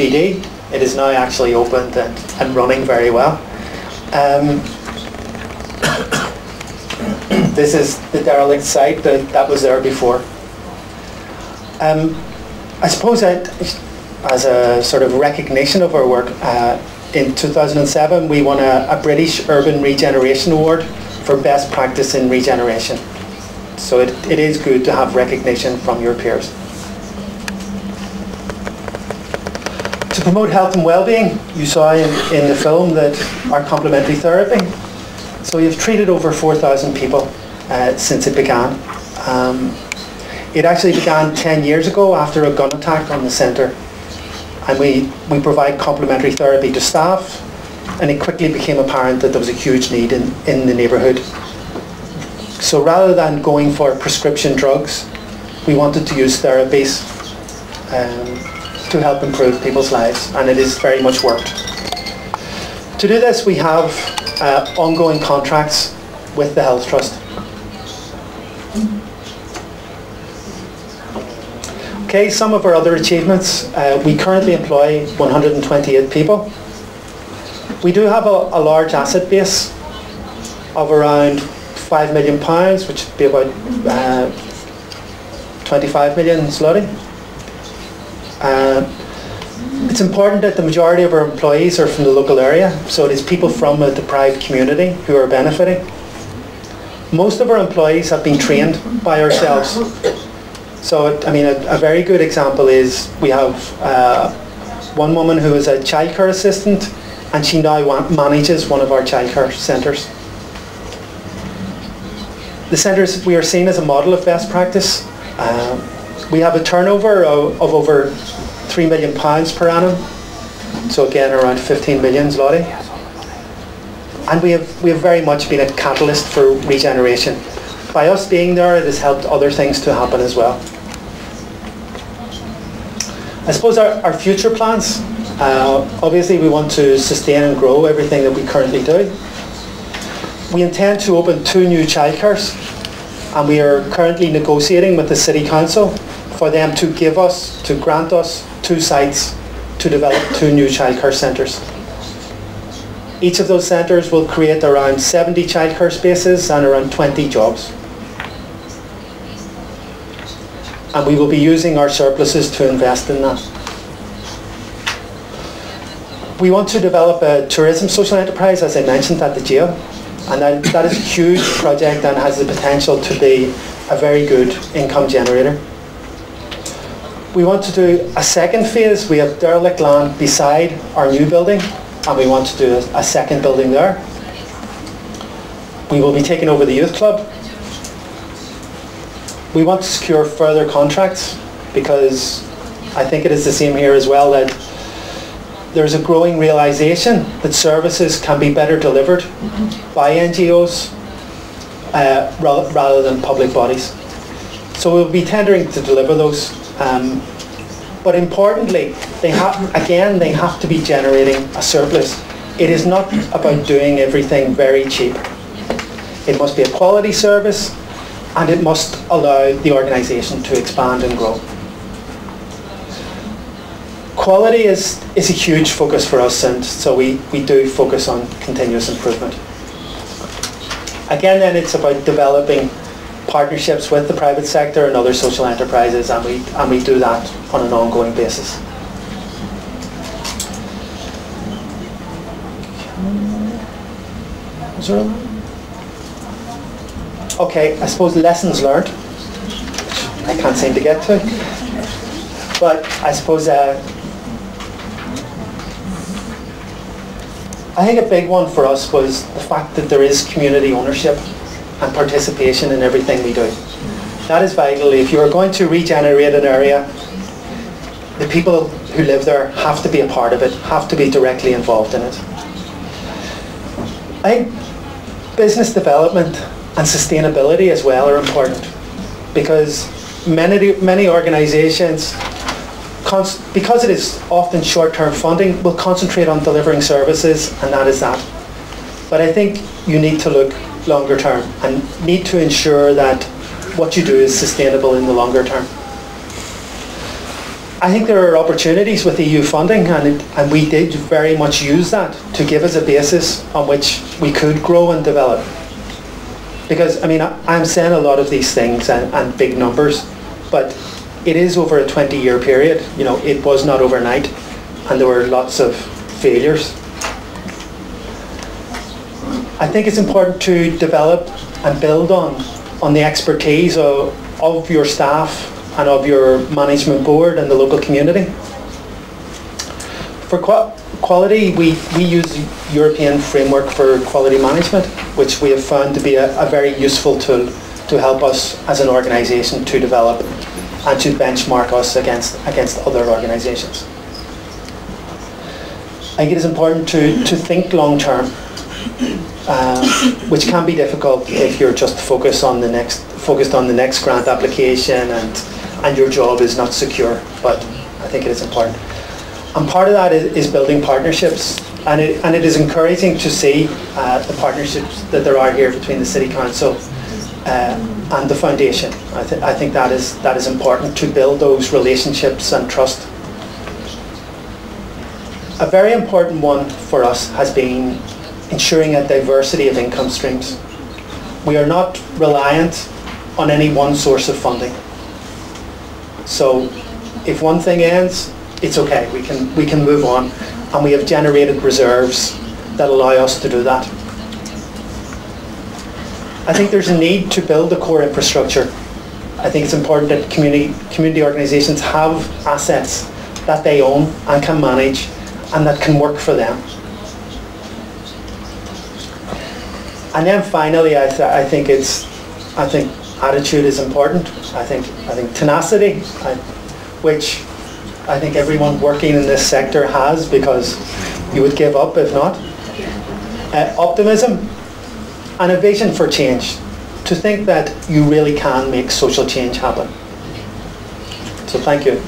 BD. It is now actually opened and running very well. This is the derelict site that was there before. I suppose that as a sort of recognition of our work, in 2007 we won a British Urban Regeneration Award for best practice in regeneration. So it is good to have recognition from your peers. To promote health and well-being, you saw in the film that our complementary therapy. So we've treated over 4,000 people since it began. It actually began 10 years ago after a gun attack on the centre. And we provide complementary therapy to staff, and it quickly became apparent that there was a huge need in the neighbourhood. So rather than going for prescription drugs, we wanted to use therapies to help improve people's lives, and it has very much worked. To do this, we have ongoing contracts with the Health Trust. Okay, some of our other achievements. We currently employ 128 people. We do have a large asset base of around £5 million, which would be about 25 million zloty. It's important that the majority of our employees are from the local area, so it is people from a deprived community who are benefiting. Most of our employees have been trained by ourselves. So, I mean, a very good example is we have one woman who is a childcare assistant, and she now manages one of our childcare centres. The centres, we are seen as a model of best practice. We have a turnover of over £3 million per annum, so again around 15 million zloty. And we have very much been a catalyst for regeneration. By us being there, it has helped other things to happen as well. I suppose our future plans, obviously we want to sustain and grow everything that we currently do. We intend to open 2 new childcares, and we are currently negotiating with the City Council for them to grant us 2 sites to develop 2 new childcare centres. Each of those centres will create around 70 childcare spaces and around 20 jobs. And we will be using our surpluses to invest in that. We want to develop a tourism social enterprise, as I mentioned, at the jail. And that is a huge project and has the potential to be a very good income generator. We want to do a second phase. We have derelict land beside our new building, and we want to do a second building there. We will be taking over the youth club. We want to secure further contracts, because I think it is the same here as well, that there's a growing realisation that services can be better delivered by NGOs rather than public bodies. So we'll be tendering to deliver those. But importantly, they have to be generating a surplus. It is not about doing everything very cheap. It must be a quality service, and it must allow the organisation to expand and grow. Quality is a huge focus for us, and so we do focus on continuous improvement. Again, then it's about developing partnerships with the private sector and other social enterprises, and we do that on an ongoing basis. Was there a... Okay, I suppose lessons learned, which I can't seem to get to, but I suppose I think a big one for us was the fact that there is community ownership and participation in everything we do. That is vital. If you are going to regenerate an area, the people who live there have to be a part of it, have to be directly involved in it. I think business development and sustainability as well are important, because many organisations, because it is often short-term funding, will concentrate on delivering services, and that is that. But I think you need to look longer term and need to ensure that what you do is sustainable in the longer term. I think there are opportunities with EU funding, and we did very much use that to give us a basis on which we could grow and develop. Because, I mean, I'm saying a lot of these things and big numbers, but it is over a 20-year period. You know, it was not overnight, and there were lots of failures. I think it's important to develop and build on the expertise of your staff and of your management board and the local community. For quality, we use the European Framework for Quality Management, which we have found to be a very useful tool to help us as an organisation to develop and to benchmark us against other organisations. I think it is important to think long term, which can be difficult if you're just focused on the next grant application and your job is not secure, but I think it is important. And part of that is building partnerships, and it is encouraging to see the partnerships that there are here between the City Council and the Foundation. I think that is important to build those relationships and trust. A very important one for us has been ensuring a diversity of income streams. We are not reliant on any one source of funding. So if one thing ends, it's okay, we can move on, and we have generated reserves that allow us to do that. I think there's a need to build a core infrastructure. I think it's important that community organisations have assets that they own and can manage and that can work for them. And then finally, I think attitude is important. I think tenacity, which I think everyone working in this sector has, because you would give up if not. Optimism and a vision for change, to think that you really can make social change happen. So thank you.